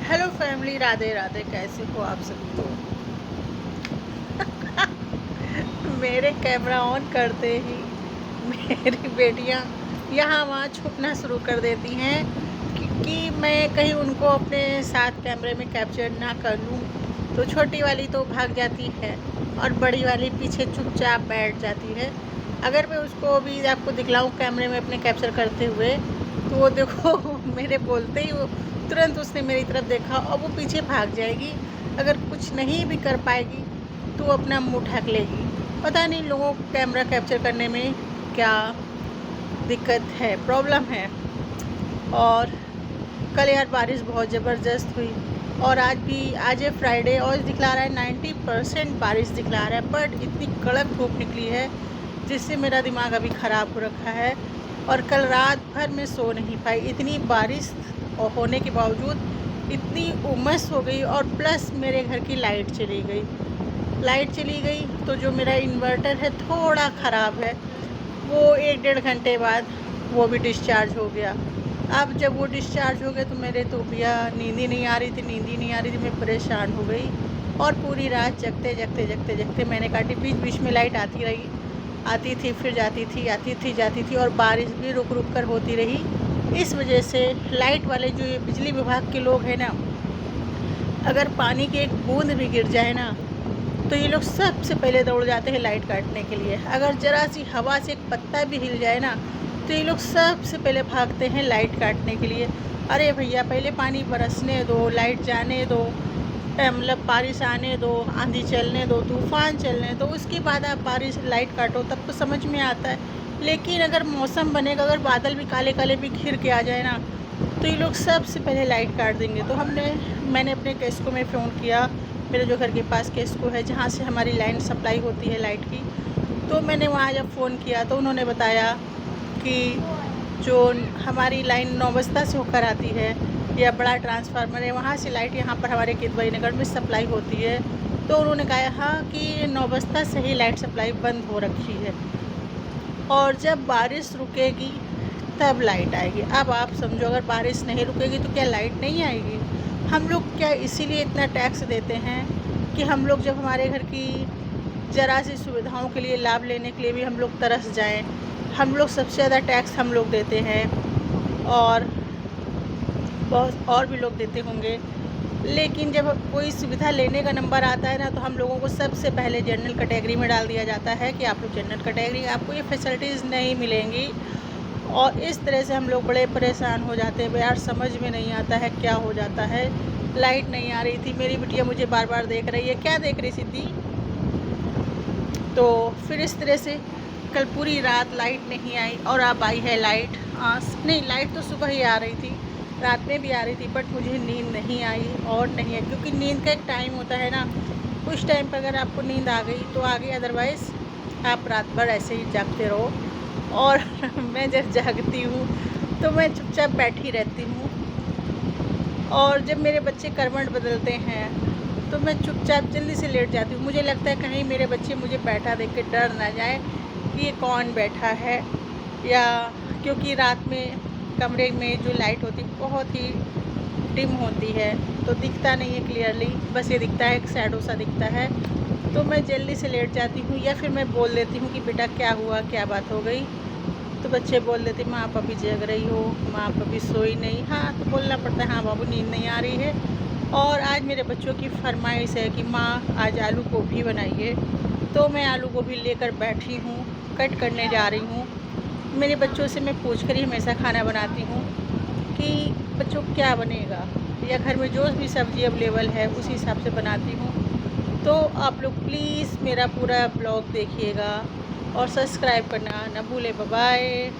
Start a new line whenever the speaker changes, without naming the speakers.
Hello family, Radhe Radhe. कैसे हो आप सभी लोग? मेरे कैमरा ऑन करते ही मेरी बेटियां यहाँ वहाँ छुपना शुरू कर देती हैं कि मैं कहीं उनको अपने साथ कैमरे में कैप्चर ना कर लूँ। तो छोटी वाली तो भाग जाती है और बड़ी वाली पीछे चुपचाप बैठ जाती है। अगर मैं उसको अभी आपको दिखलाऊँ कैमरे में अपने कैप्चर करते हुए, तो वो देखो मेरे बोलते ही वो तुरंत उसने मेरी तरफ देखा और वो पीछे भाग जाएगी। अगर कुछ नहीं भी कर पाएगी तो वो अपना मुंह ढक लेगी। पता नहीं लोगों को कैमरा कैप्चर करने में क्या दिक्कत है, प्रॉब्लम है। और कल यार बारिश बहुत ज़बरदस्त हुई और आज है फ्राइडे और दिखला रहा है 90% बारिश दिखला रहा है, बट इतनी कड़क धूप निकली है जिससे मेरा दिमाग अभी ख़राब हो रखा है। और कल रात भर मैं सो नहीं पाई, इतनी बारिश और होने के बावजूद इतनी उमस हो गई। और प्लस मेरे घर की लाइट चली गई तो जो मेरा इन्वर्टर है थोड़ा ख़राब है, वो 1-1.5 घंटे बाद वो भी डिस्चार्ज हो गया। अब जब वो डिस्चार्ज हो गया तो मेरे तो भैया नींद ही नहीं आ रही थी, मैं परेशान हो गई। और पूरी रात जगते मैंने काटी। बीच बीच में लाइट आती थी फिर जाती थी और बारिश भी रुक रुक कर होती रही। इस वजह से लाइट वाले जो ये बिजली विभाग के लोग हैं ना, अगर पानी की एक बूंद भी गिर जाए ना तो ये लोग सबसे पहले दौड़ जाते हैं लाइट काटने के लिए। अगर ज़रा सी हवा से एक पत्ता भी हिल जाए ना तो ये लोग सबसे पहले भागते हैं लाइट काटने के लिए। अरे भैया पहले पानी बरसने दो, लाइट जाने दो, मतलब बारिश आने दो, आंधी चलने दो, तूफ़ान चलने दो, उसके बाद आप बारिश लाइट काटो, तब तो समझ में आता है। लेकिन अगर मौसम बनेगा, अगर बादल भी काले काले भी घिर के आ जाए ना तो ये लोग सबसे पहले लाइट काट देंगे। तो मैंने अपने केस्को में फ़ोन किया, मेरे जो घर के पास केस्को है जहाँ से हमारी लाइन सप्लाई होती है लाइट की। तो मैंने वहाँ जब फ़ोन किया तो उन्होंने बताया कि जो हमारी लाइन नौबस्ता से होकर आती है या बड़ा ट्रांसफार्मर है, वहाँ से लाइट यहाँ पर हमारे किदवई नगर में सप्लाई होती है। तो उन्होंने कहा हाँ कि नौबस्ता से ही लाइट सप्लाई बंद हो रखी है और जब बारिश रुकेगी तब लाइट आएगी। अब आप समझो, अगर बारिश नहीं रुकेगी तो क्या लाइट नहीं आएगी? हम लोग क्या इसीलिए इतना टैक्स देते हैं कि हम लोग जब हमारे घर की ज़रा सी सुविधाओं के लिए लाभ लेने के लिए भी हम लोग तरस जाएं। हम लोग सबसे ज़्यादा टैक्स हम लोग देते हैं और बहुत और भी लोग देते होंगे। लेकिन जब कोई सुविधा लेने का नंबर आता है ना तो हम लोगों को सबसे पहले जनरल कैटेगरी में डाल दिया जाता है कि आप लोग जनरल कैटेगरी, आपको ये फैसिलिटीज़ नहीं मिलेंगी। और इस तरह से हम लोग बड़े परेशान हो जाते हैं यार, समझ में नहीं आता है क्या हो जाता है। लाइट नहीं आ रही थी, मेरी बिटिया मुझे बार बार देख रही है, क्या देख रही सिद्धि? तो फिर इस तरह से कल पूरी रात लाइट नहीं आई और अब आई है लाइट। नहीं, लाइट तो सुबह ही आ रही थी, रात में भी आ रही थी, बट मुझे नींद नहीं आई और नहीं है, क्योंकि नींद का एक टाइम होता है ना। उस टाइम पर अगर आपको नींद आ गई तो आ गई, अदरवाइज़ आप रात भर ऐसे ही जागते रहो। और मैं जब जागती हूँ तो मैं चुपचाप बैठी रहती हूँ और जब मेरे बच्चे करवट बदलते हैं तो मैं चुपचाप जल्दी से लेट जाती हूँ। मुझे लगता है कहीं मेरे बच्चे मुझे बैठा देख के डर ना जाए कि ये कौन बैठा है, या क्योंकि रात में कमरे में जो लाइट होती है बहुत ही डिम होती है तो दिखता नहीं है क्लियरली, बस ये दिखता है एक शैडो सा दिखता है। तो मैं जल्दी से लेट जाती हूँ या फिर मैं बोल देती हूँ कि बेटा क्या हुआ, क्या बात हो गई। तो बच्चे बोल देते माँ आप अभी जग रही हो, माँ आप अभी सोई नहीं। हाँ तो बोलना पड़ता है हाँ बाबू नींद नहीं आ रही है। और आज मेरे बच्चों की फरमाइश है कि माँ आज आलू गोभी बनाइए, तो मैं आलू गोभी लेकर बैठी हूँ, कट करने जा रही हूँ। मेरे बच्चों से मैं पूछ कर ही हमेशा खाना बनाती हूँ कि बच्चों क्या बनेगा, या घर में जो भी सब्ज़ी अवेलेबल है उसी हिसाब से बनाती हूँ। तो आप लोग प्लीज़ मेरा पूरा ब्लॉग देखिएगा और सब्सक्राइब करना ना भूलें। Bye bye.